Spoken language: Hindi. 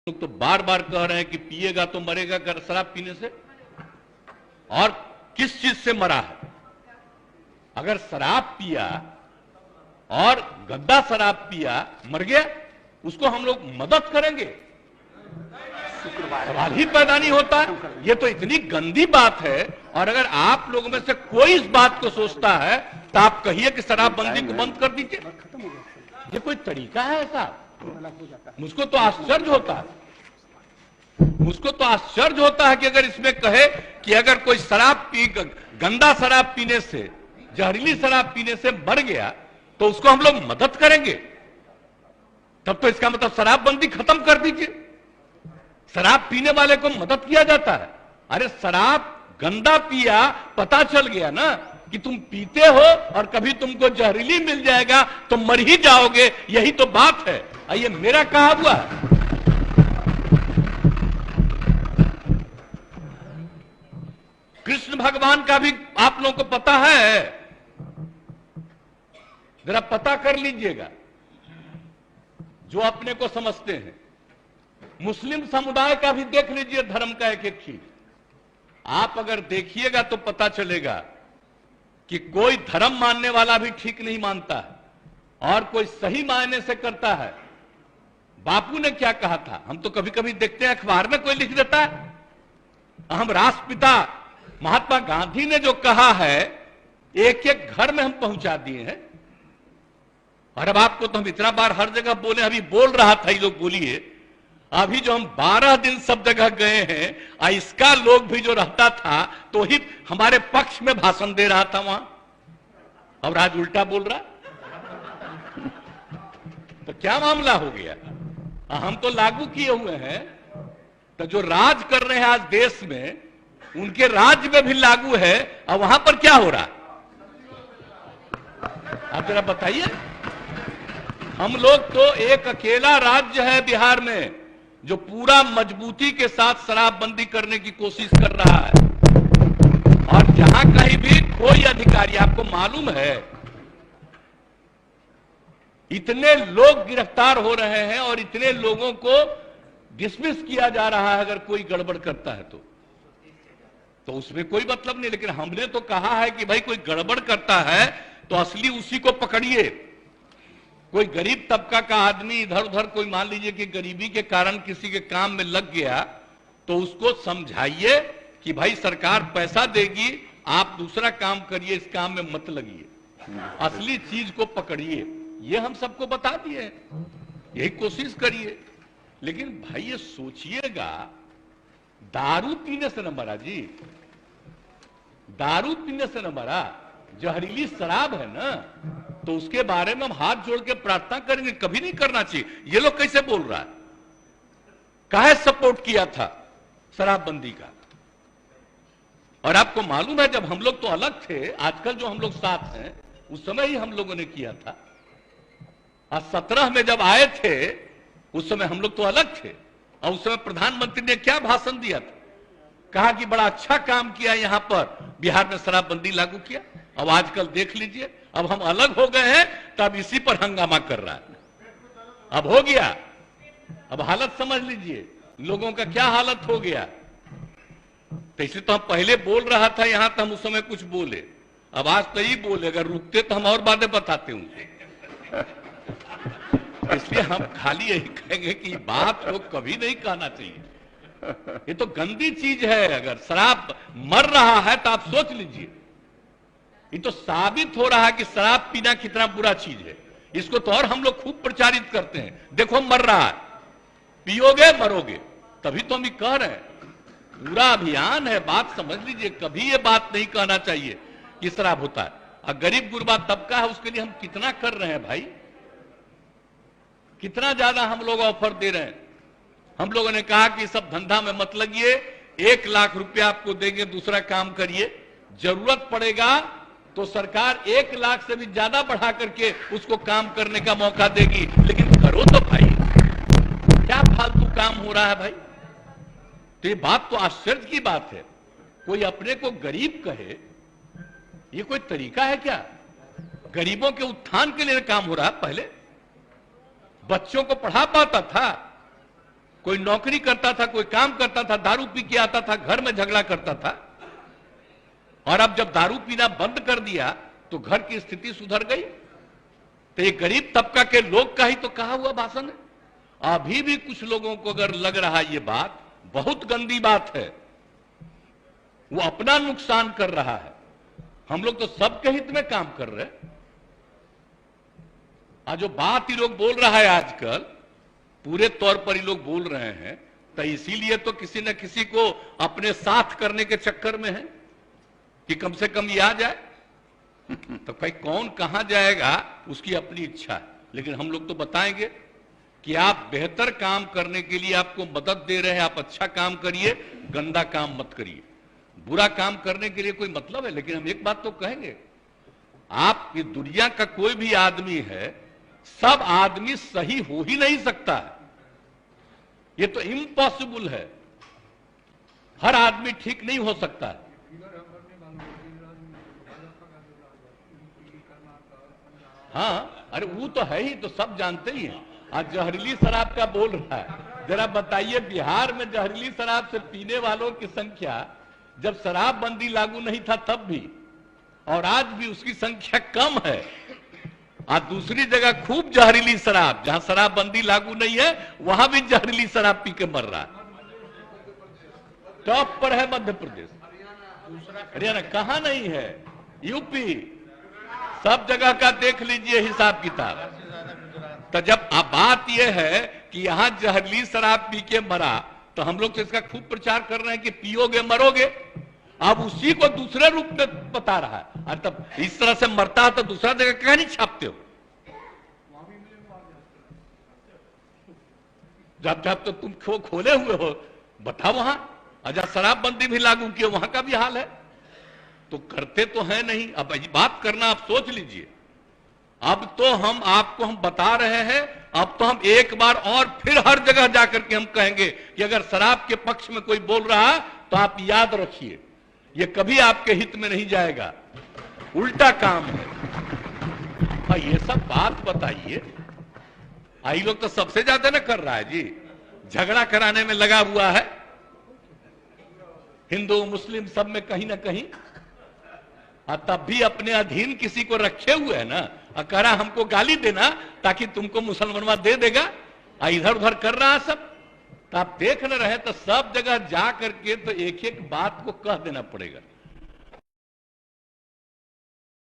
लोग तो बार बार कह रहे हैं कि पिएगा तो मरेगा कर शराब पीने से। और किस चीज से मरा है? अगर शराब पिया और गंदा शराब पिया मर गया, उसको हम लोग मदद करेंगे? सवाल ही पैदा नहीं होता। ये तो इतनी गंदी बात है। और अगर आप लोगों में से कोई इस बात को सोचता है तो आप कहिए कि शराबबंदी को बंद कर दीजिए। ये कोई तरीका है ऐसा? मुझको तो आश्चर्य होता है। मुझको तो आश्चर्य होता है कि अगर इसमें कहे कि अगर कोई गंदा शराब पीने से, जहरीली शराब पीने से मर गया तो उसको हम लोग मदद करेंगे, तब तो इसका मतलब शराबबंदी खत्म कर दीजिए। शराब पीने वाले को मदद किया जाता है। अरे शराब गंदा पिया, पता चल गया ना कि तुम पीते हो और कभी तुमको जहरीली मिल जाएगा तो मर ही जाओगे, यही तो बात है। ये मेरा कहा हुआ है। कृष्ण भगवान का भी आप लोगों को पता है, जरा पता कर लीजिएगा जो अपने को समझते हैं। मुस्लिम समुदाय का भी देख लीजिए, धर्म का एक एक चीज आप अगर देखिएगा तो पता चलेगा कि कोई धर्म मानने वाला भी ठीक नहीं मानता है और कोई सही मायने से करता है। बापू ने क्या कहा था, हम तो कभी कभी देखते हैं अखबार में कोई लिख देता है। हम राष्ट्रपिता महात्मा गांधी ने जो कहा है, एक एक घर में हम पहुंचा दिए हैं। और अब आपको तो हम इतना बार हर जगह बोले, अभी बोल रहा था, ये लोग बोलिए, अभी जो हम 12 दिन सब जगह गए हैं, इसका लोग भी जो रहता था तो ही हमारे पक्ष में भाषण दे रहा था वहां, और आज उल्टा बोल रहा। तो क्या मामला हो गया? हम तो लागू किए हुए हैं, तो जो राज कर रहे हैं आज देश में, उनके राज्य में भी लागू है। और वहां पर क्या हो रहा, आप जरा बताइए। हम लोग तो एक अकेला राज्य है बिहार में जो पूरा मजबूती के साथ शराबबंदी करने की कोशिश कर रहा है। और जहां कहीं भी कोई अधिकारी, आपको मालूम है इतने लोग गिरफ्तार हो रहे हैं और इतने लोगों को डिसमिस किया जा रहा है अगर कोई गड़बड़ करता है तो उसमें कोई मतलब नहीं। लेकिन हमने तो कहा है कि भाई कोई गड़बड़ करता है तो असली उसी को पकड़िए। कोई गरीब तबका का आदमी इधर उधर, कोई मान लीजिए कि गरीबी के कारण किसी के काम में लग गया, तो उसको समझाइए कि भाई सरकार पैसा देगी, आप दूसरा काम करिए, इस काम में मत लगिए, असली चीज को पकड़िए। ये हम सबको बता दिए, यही कोशिश करिए। लेकिन भाई ये सोचिएगा, दारू पीने से न मरा जी, दारू पीने से न मरा, जहरीली शराब है ना, तो उसके बारे में हम हाथ जोड़ के प्रार्थना करेंगे। कभी नहीं करना चाहिए। ये लोग कैसे बोल रहा है? काहे सपोर्ट किया था शराबबंदी का? और आपको मालूम है जब हम लोग तो अलग थे, आजकल जो हम लोग साथ हैं, उस समय ही हम लोगों ने किया था। और 17 में जब आए थे उस समय हम लोग तो अलग थे। और उस समय प्रधानमंत्री ने क्या भाषण दिया था? कहा कि बड़ा अच्छा काम किया, यहां पर बिहार में शराबबंदी लागू किया। अब आजकल देख लीजिए, अब हम अलग हो गए हैं तब इसी पर हंगामा कर रहा है। अब हो गया, अब हालत समझ लीजिए लोगों का क्या हालत हो गया। तो इसलिए तो हम पहले बोल रहा था यहां, तो हम उस समय कुछ बोले, अब आज तो ही बोले। अगर रुकते तो हम और बातें बताते उनसे। इसलिए हम खाली यही कहेंगे कि बात को कभी नहीं कहना चाहिए। ये तो गंदी चीज है। अगर शराब मर रहा है तो आप सोच लीजिए, ये तो साबित हो रहा है कि शराब पीना कितना बुरा चीज है। इसको तो और हम लोग खूब प्रचारित करते हैं, देखो मर रहा है, पियोगे मरोगे। तभी तो हम कह रहे हैं, पूरा अभियान है। बात समझ लीजिए, कभी ये बात नहीं कहना चाहिए कि शराब होता है। और गरीब गुरबा तबका है, उसके लिए हम कितना कर रहे हैं भाई, कितना ज्यादा हम लोग ऑफर दे रहे हैं। हम लोगों ने कहा कि सब धंधा में मत लगिए, 1 लाख रुपया आपको देंगे, दूसरा काम करिए। जरूरत पड़ेगा तो सरकार 1 लाख से भी ज्यादा बढ़ा करके उसको काम करने का मौका देगी। लेकिन करो तो भाई, क्या फालतू काम हो रहा है भाई। तो ये बात तो आश्चर्य की बात है। कोई अपने को गरीब कहे, ये कोई तरीका है क्या? गरीबों के उत्थान के लिए काम हो रहा है। पहले बच्चों को पढ़ा पाता था, कोई नौकरी करता था, कोई काम करता था, दारू पी के आता था, घर में झगड़ा करता था। और अब जब दारू पीना बंद कर दिया तो घर की स्थिति सुधर गई। तो ये गरीब तबका के लोग का ही तो कहा हुआ भाषण है। अभी भी कुछ लोगों को अगर लग रहा है ये बात बहुत गंदी बात है, वो अपना नुकसान कर रहा है। हम लोग तो सबके हित में काम कर रहे हैं। आज जो बात ही लोग बोल रहा है आजकल, पूरे तौर पर ही लोग बोल रहे हैं, तो इसीलिए तो किसी न किसी को अपने साथ करने के चक्कर में है कि कम से कम ये आ जाए। तो भाई कौन कहां जाएगा उसकी अपनी इच्छा है, लेकिन हम लोग तो बताएंगे कि आप बेहतर काम करने के लिए आपको मदद दे रहे हैं, आप अच्छा काम करिए, गंदा काम मत करिए। बुरा काम करने के लिए कोई मतलब है, लेकिन हम एक बात तो कहेंगे, आप इस दुनिया का कोई भी आदमी है, सब आदमी सही हो ही नहीं सकता है। ये तो इम्पॉसिबल है, हर आदमी ठीक नहीं हो सकता है। हाँ, अरे वो तो है ही, तो सब जानते ही हैं। आज जहरीली शराब का बोल रहा है, जरा बताइए बिहार में जहरीली शराब से पीने वालों की संख्या जब शराबबंदी लागू नहीं था तब भी, और आज भी उसकी संख्या कम है। आज दूसरी जगह खूब जहरीली शराब, जहां शराबबंदी लागू नहीं है वहां भी जहरीली शराब पी के मर रहा है। टॉप पर है मध्य प्रदेश, हरियाणा कहां नहीं है, यूपी, सब जगह का देख लीजिए हिसाब किताब। तो जब अब बात यह है कि यहां जहरीली शराब पी के मरा, तो हम लोग तो इसका खूब प्रचार कर रहे हैं कि पियोगे मरोगे। अब उसी को दूसरे रूप में बता रहा है। अरे तब इस तरह से मरता है तो दूसरा जगह क्या नहीं छापते हो? जब जब तो तुम खोले हुए हो, बताओ वहां अजा शराबबंदी भी लागू किया, वहां का भी हाल है। तो करते तो है नहीं। अब बात करना आप सोच लीजिए। अब तो हम आपको हम बता रहे हैं, अब तो हम एक बार और फिर हर जगह जाकर के हम कहेंगे कि अगर शराब के पक्ष में कोई बोल रहा है तो आप याद रखिए, ये कभी आपके हित में नहीं जाएगा, उल्टा काम है। हाँ, ये सब बात बताइए। आई लोग तो सबसे ज्यादा ना कर रहा है जी, झगड़ा कराने में लगा हुआ है, हिंदू मुस्लिम सब में कहीं ना कहीं। तब भी अपने अधीन किसी को रखे हुए है ना, कह रहा हमको गाली देना ताकि तुमको मुसलमानवा दे देगा, इधर उधर कर रहा है सब। तो आप देख न रहे तो सब जगह जा करके तो एक एक बात को कह देना पड़ेगा।